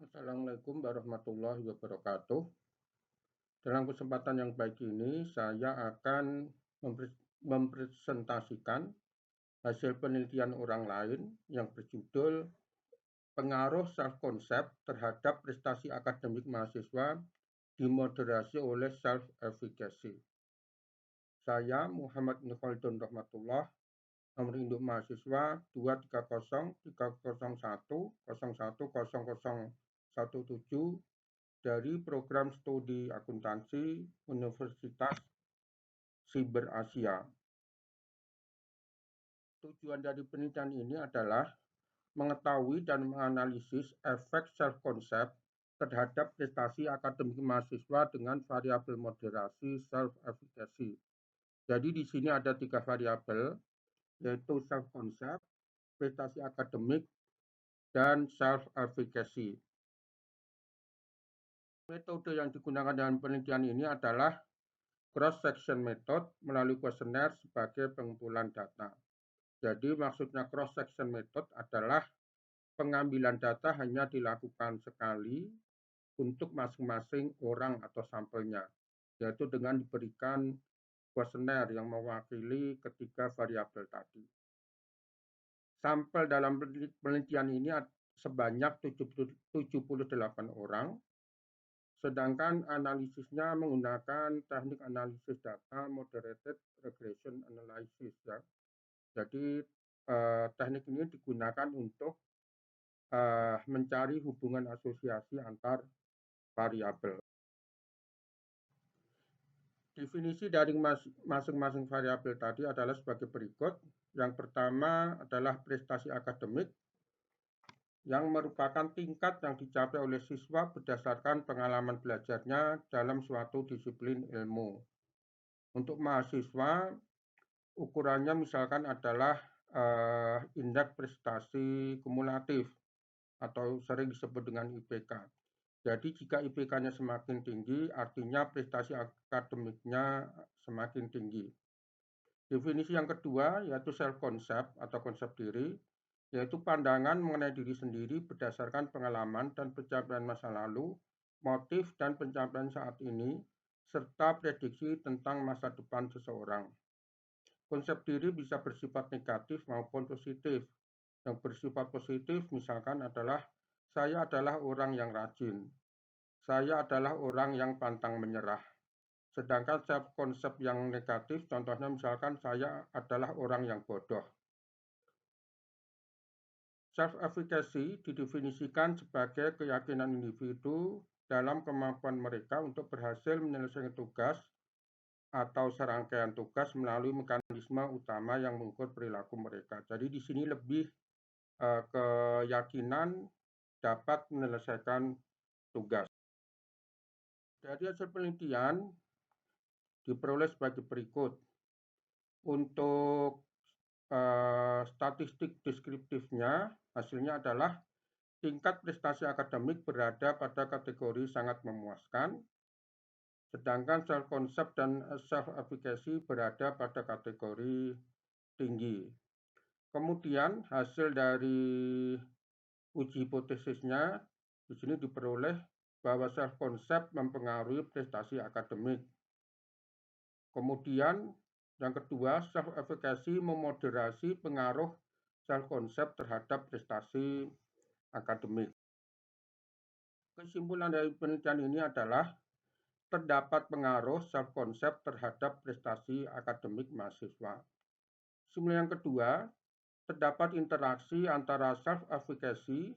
Assalamualaikum warahmatullahi wabarakatuh. Dalam kesempatan yang baik ini, saya akan mempresentasikan hasil penelitian orang lain yang berjudul Pengaruh Self-Concept terhadap Prestasi Akademik Mahasiswa dimoderasi oleh Self-Efficacy. Saya Muhammad Nikholdun Rahmatullah, nomor induk mahasiswa 23030101017 dari program studi akuntansi Universitas Siber Asia. Tujuan dari penelitian ini adalah mengetahui dan menganalisis efek self-concept terhadap prestasi akademik mahasiswa dengan variabel moderasi self-efficacy. Jadi di sini ada 3 variabel, yaitu self-concept, prestasi akademik, dan self-efficacy. Metode yang digunakan dalam penelitian ini adalah cross-section method melalui kuesioner sebagai pengumpulan data. Jadi maksudnya cross-section method adalah pengambilan data hanya dilakukan sekali untuk masing-masing orang atau sampelnya, yaitu dengan diberikan kuesioner yang mewakili ketiga variabel tadi. Sampel dalam penelitian ini sebanyak 78 orang, sedangkan analisisnya menggunakan teknik analisis data moderated regression analysis ya. Jadi teknik ini digunakan untuk mencari hubungan asosiasi antar variabel. Definisi dari masing-masing variabel tadi adalah sebagai berikut. Yang pertama adalah prestasi akademik, yang merupakan tingkat yang dicapai oleh siswa berdasarkan pengalaman belajarnya dalam suatu disiplin ilmu. Untuk mahasiswa, ukurannya misalkan adalah indeks prestasi kumulatif atau sering disebut dengan IPK. Jadi jika IPK-nya semakin tinggi, artinya prestasi akademiknya semakin tinggi. Definisi yang kedua yaitu self-concept atau konsep diri, yaitu pandangan mengenai diri sendiri berdasarkan pengalaman dan pencapaian masa lalu, motif dan pencapaian saat ini, serta prediksi tentang masa depan seseorang. Konsep diri bisa bersifat negatif maupun positif. Yang bersifat positif misalkan adalah saya adalah orang yang rajin, saya adalah orang yang pantang menyerah. Sedangkan konsep yang negatif, contohnya misalkan saya adalah orang yang bodoh. Self-efficacy didefinisikan sebagai keyakinan individu dalam kemampuan mereka untuk berhasil menyelesaikan tugas atau serangkaian tugas melalui mekanisme utama yang mengukur perilaku mereka. Jadi di sini lebih keyakinan dapat menyelesaikan tugas. Dari hasil penelitian diperoleh sebagai berikut. Untuk statistik deskriptifnya, hasilnya adalah tingkat prestasi akademik berada pada kategori sangat memuaskan, sedangkan self-concept dan self-efficacy berada pada kategori tinggi. Kemudian hasil dari uji hipotesisnya di sini diperoleh bahwa self-concept mempengaruhi prestasi akademik. Kemudian yang kedua, self-efficacy memoderasi pengaruh self-concept terhadap prestasi akademik. Kesimpulan dari penelitian ini adalah terdapat pengaruh self-concept terhadap prestasi akademik mahasiswa. Kesimpulan yang kedua, terdapat interaksi antara self-efficacy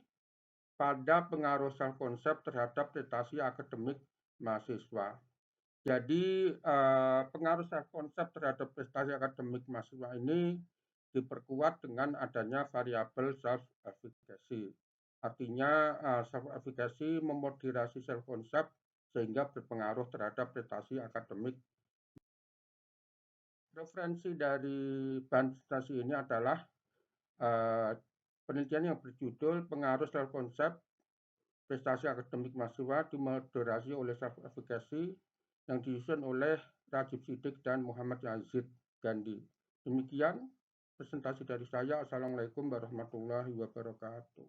pada pengaruh self-concept terhadap prestasi akademik mahasiswa. Jadi pengaruh self-concept terhadap prestasi akademik mahasiswa ini diperkuat dengan adanya variabel self-efficacy. Artinya self-efficacy memoderasi self-concept sehingga berpengaruh terhadap prestasi akademik. Referensi dari bahan presentasi ini adalah penelitian yang berjudul Pengaruh Self-Concept Prestasi Akademik Mahasiswa dimoderasi oleh Self-Efficacy yang disusun oleh Rajib Siddiq dan Muhammad Yazid Gandhi. Demikian presentasi dari saya. Assalamualaikum warahmatullahi wabarakatuh.